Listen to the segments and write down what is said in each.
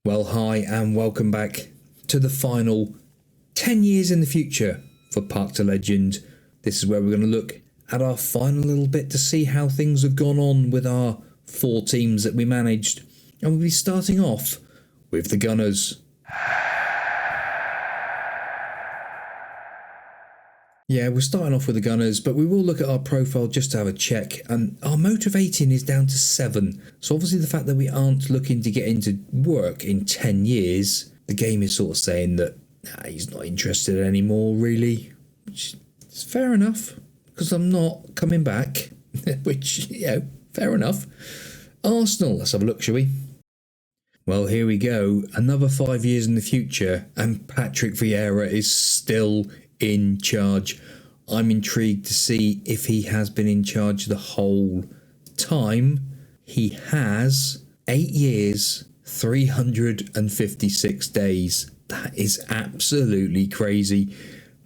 Well, hi and welcome back to the final 10 years in the future for Park to Legend. This is where we're going to look at our final little bit to see how things have gone on with our 4 teams that we managed. And we'll be starting off with the Gunners. Yeah, we're starting off with the Gunners, but we will look at our profile just to have a check. And our motivating is down to 7. So obviously the fact that we aren't looking to get into work in 10 years, the game is sort of saying that he's not interested anymore, really. Which is fair enough, because I'm not coming back. Which, fair enough. Arsenal, let's have a look, shall we? Well, here we go. Another 5 years in the future, and Patrick Vieira is still in charge. I'm intrigued to see if he has been in charge the whole time. He has 8 years, 356 days. That is absolutely crazy.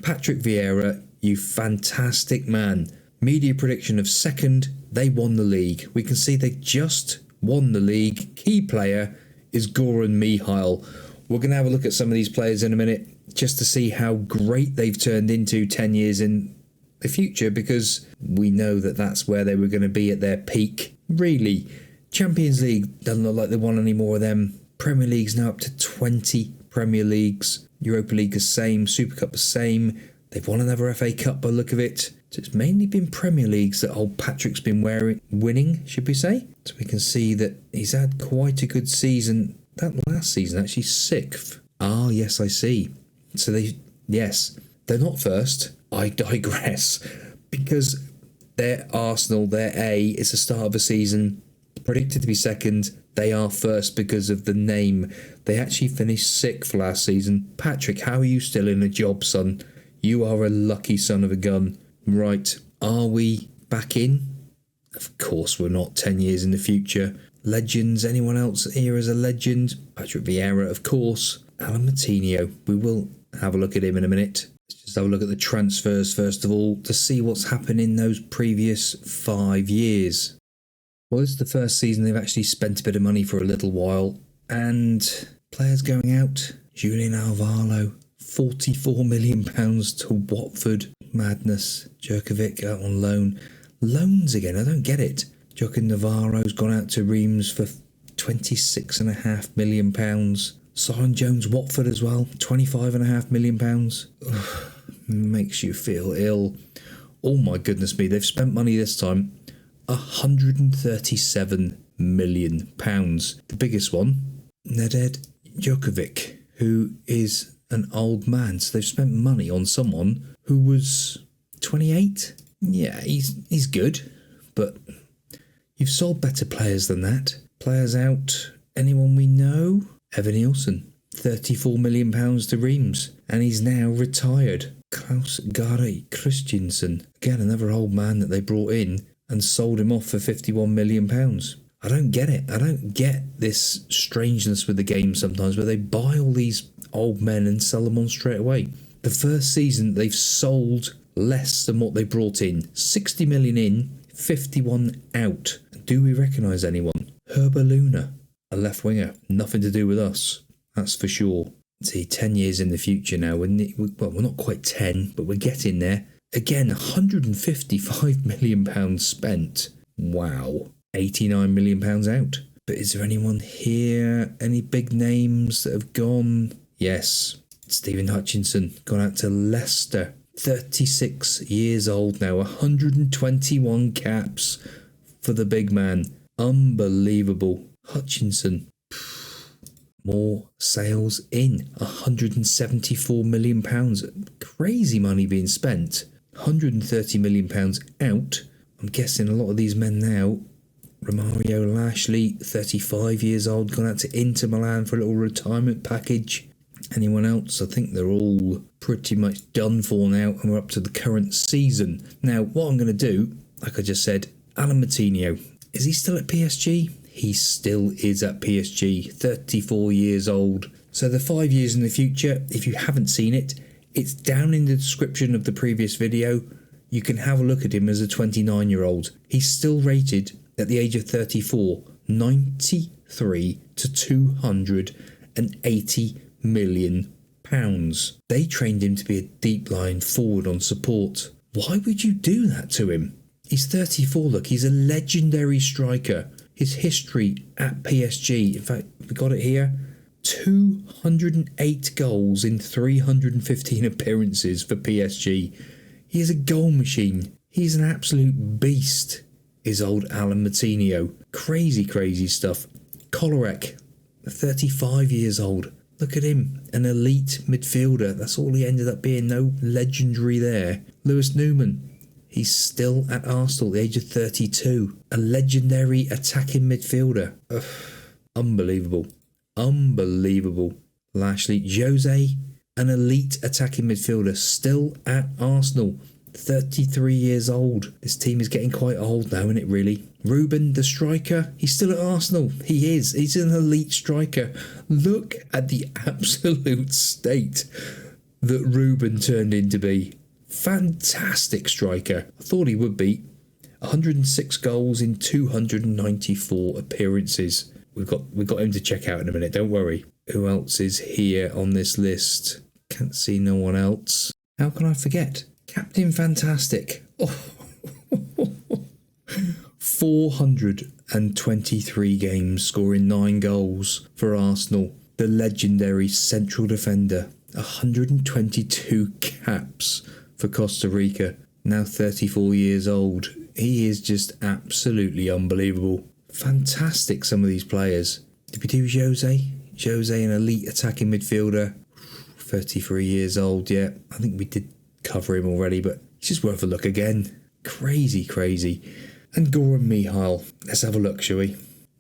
Patrick Vieira, you fantastic man. Media prediction of second, they won the league. We can see they just won the league. Key player is Goran Mihail. We're going to have a look at some of these players in a minute just to see how great they've turned into 10 years in the future, because we know that that's where they were going to be at their peak. Really, Champions League doesn't look like they won any more of them. Premier League's now up to 20 Premier Leagues. Europa League the same, Super Cup the same. They've won another FA Cup by the look of it. So it's mainly been Premier Leagues that old Patrick's been winning, should we say. So we can see that he's had quite a good season. That last season, actually 6th. Ah, yes, I see. So they're not first. I digress. Because they're Arsenal, they're A, it's the start of a season. Predicted to be second, they are first because of the name. They actually finished 6th last season. Patrick, how are you still in a job, son? You are a lucky son of a gun. Right, are we back in? Of course we're not. 10 years in the future. Legends, anyone else here as a legend? Patrick Vieira, of course. Alan Martinho, we will have a look at him in a minute. Let's just have a look at the transfers first of all to see what's happened in those previous 5 years. Well, this is the first season they've actually spent a bit of money for a little while. And players going out. Julian Alvaro, £44 million to Watford. Madness. Jerkovic out on loan. Loans again, I don't get it. Joaquin Navarro's gone out to Reims for £26.5 million. Soren Jones, Watford as well, £25.5 million. Ugh, makes you feel ill. Oh my goodness me, they've spent money this time. £137 million. The biggest one, Nedved Djokovic, who is an old man. So they've spent money on someone who was 28. Yeah, he's good, but you've sold better players than that. Players out, anyone we know? Evan Nielsen, £34 million to Reims, and he's now retired. Klaus Gary Christensen, again another old man that they brought in and sold him off for £51 million. I don't get it. I don't get this strangeness with the game sometimes where they buy all these old men and sell them on straight away. The first season they've sold less than what they brought in. 60 million in, 51 out. Do we recognise anyone? Herber Luna, a left winger, nothing to do with us, that's for sure. See, 10 years in the future now, we're not quite 10, but we're getting there. Again, £155 million spent. Wow. £89 million out. But is there anyone here? Any big names that have gone? Yes, Stephen Hutchinson, gone out to Leicester. 36 years old now, 121 caps for the big man. Unbelievable. Hutchinson. More sales in. £174 million. Crazy money being spent. £130 million out. I'm guessing a lot of these men now. Romario Lashley, 35 years old, gone out to Inter Milan for a little retirement package. Anyone else? I think they're all pretty much done for now, and we're up to the current season. Now, what I'm going to do, like I just said, Alan Martinho. Is he still at PSG? He still is at PSG, 34 years old. So the 5 years in the future, if you haven't seen it, it's down in the description of the previous video. You can have a look at him as a 29-year-old. He's still rated at the age of 34, 93 to 200 million. They trained him to be a deep line forward on support. Why would you do that to him? He's 34, look, he's a legendary striker. His history at PSG, in fact, we got it here, 208 goals in 315 appearances for PSG. He is a goal machine. He's an absolute beast, is old Alan Martinho. Crazy, crazy stuff. Kolarek, 35 years old. Look at him, an elite midfielder. That's all he ended up being, no legendary there. Lewis Newman, he's still at Arsenal at the age of 32. A legendary attacking midfielder. Ugh, unbelievable. Unbelievable. Lashley, Jose, an elite attacking midfielder, still at Arsenal. 33 years old. This team is getting quite old now, isn't it, really? Ruben, the striker, he's still at Arsenal. He is. He's an elite striker. Look at the absolute state that Ruben turned into be. Fantastic striker. I thought he would be. 106 goals in 294 appearances. We've got him to check out in a minute, don't worry. Who else is here on this list? Can't see no one else. How can I forget? Captain Fantastic. Oh. 423 games, scoring 9 goals for Arsenal. The legendary central defender. 122 caps for Costa Rica. Now 34 years old. He is just absolutely unbelievable. Fantastic, some of these players. Did we do Jose? Jose, an elite attacking midfielder. 33 years old, yeah. I think we did cover him already, but it's just worth a look again. Crazy, crazy. And Goran Mihal. Let's have a look, shall we?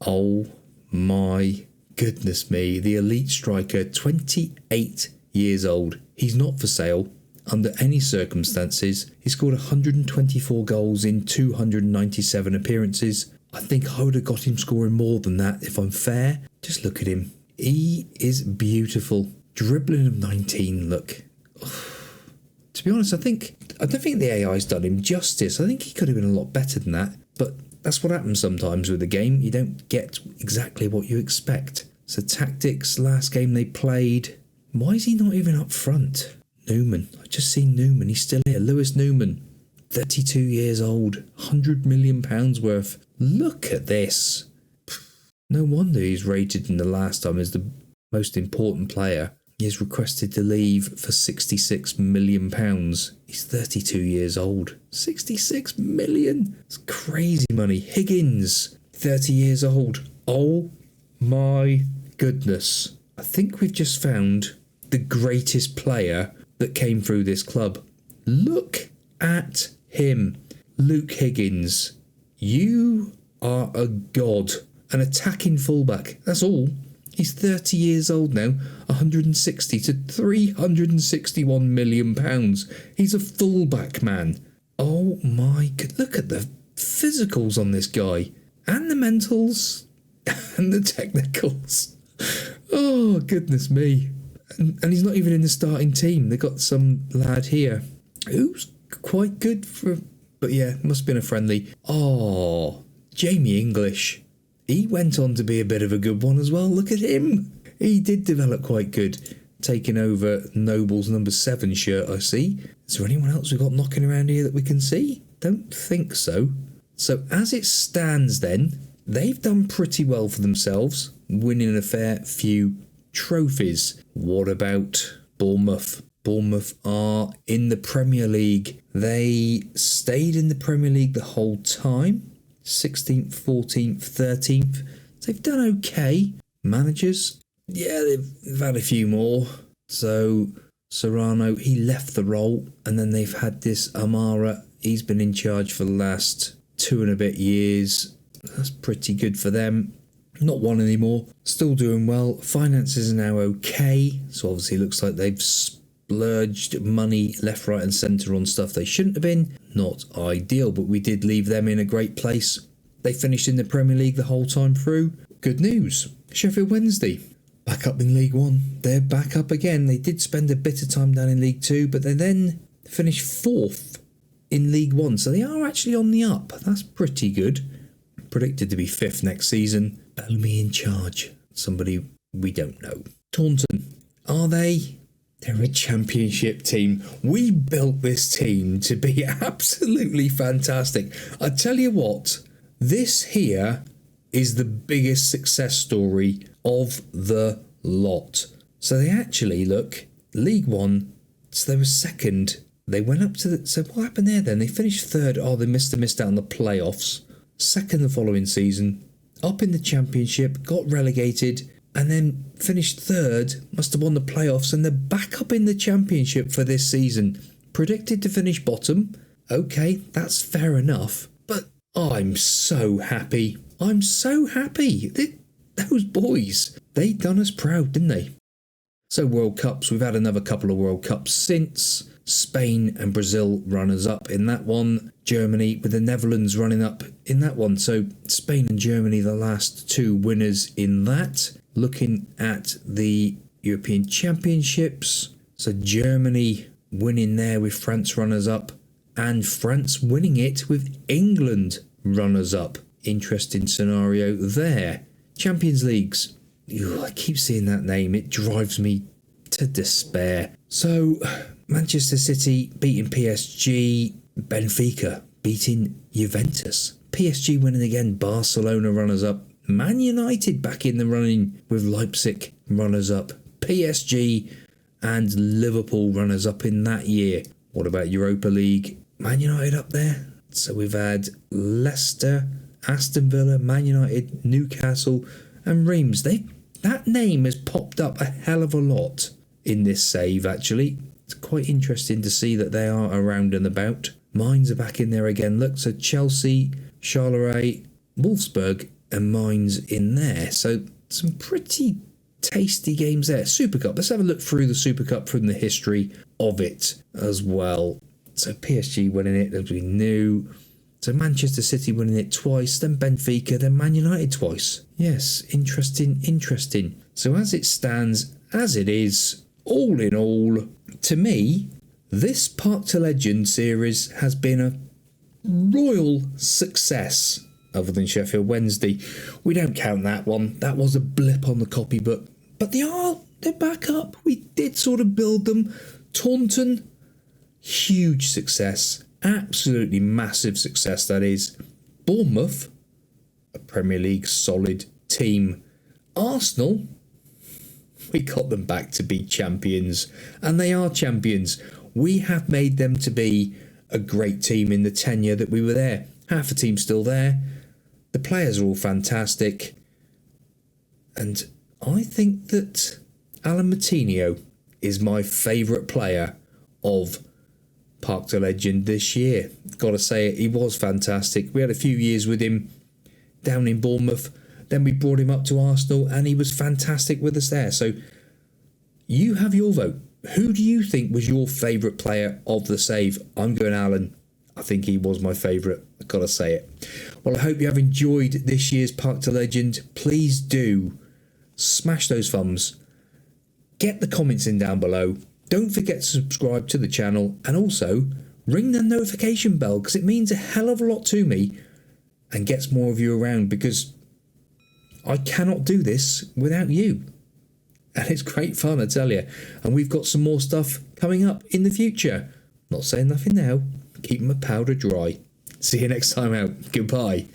Oh my goodness me. The elite striker, 28 years old. He's not for sale under any circumstances. He scored 124 goals in 297 appearances. I think I would have got him scoring more than that if I'm fair. Just look at him. He is beautiful. Dribbling of 19, look. To be honest, I don't think the AI's done him justice. I think he could have been a lot better than that. But that's what happens sometimes with the game. You don't get exactly what you expect. So tactics, last game they played. Why is he not even up front? Newman. I just seen Newman. He's still here. Lewis Newman. 32 years old. £100 million worth. Look at this. No wonder he's rated in the last time as the most important player. He is requested to leave for £66 million. He's 32 years old. 66 million? It's crazy money. Higgins, 30 years old. Oh my goodness. I think we've just found the greatest player that came through this club. Look at him. Luke Higgins. You are a god. An attacking fullback. That's all. He's 30 years old now, 160 to 361 million pounds. He's a fullback, man. Oh my god, look at the physicals on this guy. And the mentals. And the technicals. Oh, goodness me. And he's not even in the starting team. They've got some lad here who's quite good for... But yeah, must have been a friendly. Oh, Jamie English. He went on to be a bit of a good one as well. Look at him. He did develop quite good. Taking over Noble's number 7 shirt, I see. Is there anyone else we've got knocking around here that we can see? Don't think so. So as it stands then, they've done pretty well for themselves, winning a fair few trophies. What about Bournemouth? Bournemouth are in the Premier League. They stayed in the Premier League the whole time. 16th, 14th, 13th. So they've done okay. Managers, yeah, they've had a few more. So Serrano, he left the role, and then they've had this Amara. He's been in charge for the last 2 and a bit years. That's pretty good for them. Not one anymore. Still doing well. Finances are now okay. So obviously it looks like they've splurged money left, right and centre on stuff they shouldn't have been. Not ideal, but we did leave them in a great place. They finished in the Premier League the whole time through. Good news. Sheffield Wednesday, back up in League One. They're back up again. They did spend a bit of time down in League Two, but they then finished 4th in League One. So they are actually on the up. That's pretty good. Predicted to be 5th next season. Bellamy in charge. Somebody we don't know. Taunton, are they? They're a championship team. We built this team to be absolutely fantastic. I tell you what, this here is the biggest success story of the lot. So they actually, look, League One, so they were second. They went up to the... So what happened there then? They finished third. Oh, they missed out on the playoffs. Second the following season. Up in the championship, got relegated, and then finished third. Must have won the playoffs, and they're back up in the championship for this season. Predicted to finish bottom. Okay, that's fair enough. But I'm so happy. I'm so happy. Those boys, they done us proud, didn't they? So World Cups, we've had another couple of World Cups since. Spain and Brazil runners-up in that one. Germany with the Netherlands running up in that one. So Spain and Germany, the last two winners in that. Looking at the European Championships. So Germany winning there with France runners-up. And France winning it with England runners-up. Interesting scenario there. Champions Leagues. I keep seeing that name. It drives me to despair. So Manchester City beating PSG. Benfica beating Juventus. PSG winning again. Barcelona runners-up. Man United back in the running with Leipzig runners-up. PSG and Liverpool runners-up in that year. What about Europa League? Man United up there. So we've had Leicester, Aston Villa, Man United, Newcastle and Reims. That name has popped up a hell of a lot in this save, actually. It's quite interesting to see that they are around and about. Mainz are back in there again. Look, so Chelsea, Charleroi, Wolfsburg and Mainz in there. So some pretty tasty games there. Super Cup. Let's have a look through the Super Cup from the history of it as well. So PSG winning it, as we knew. So Manchester City winning it twice, then Benfica, then Man United twice. Yes, interesting. So as it stands, as it is, all in all, to me, this Park to Legend series has been a royal success, other than Sheffield Wednesday. We don't count that one. That was a blip on the copybook. But they're back up. We did sort of build them. Taunton, huge success. Absolutely massive success, that is. Bournemouth, a Premier League solid team. Arsenal, we got them back to be champions. And they are champions. We have made them to be a great team in the tenure that we were there. Half the team's still there. The players are all fantastic. And I think that Alan Martinio is my favourite player of Park to Legend this year. Got to say it, he was fantastic. We had a few years with him down in Bournemouth. Then we brought him up to Arsenal and he was fantastic with us there. So you have your vote. Who do you think was your favourite player of the save? I'm going Alan. I think he was my favourite. I've got to say it. Well, I hope you have enjoyed this year's Park to Legend. Please do smash those thumbs. Get the comments in down below. Don't forget to subscribe to the channel and also ring the notification bell because it means a hell of a lot to me and gets more of you around because I cannot do this without you. And it's great fun, I tell you. And we've got some more stuff coming up in the future. Not saying nothing now. Keep my powder dry. See you next time out. Goodbye.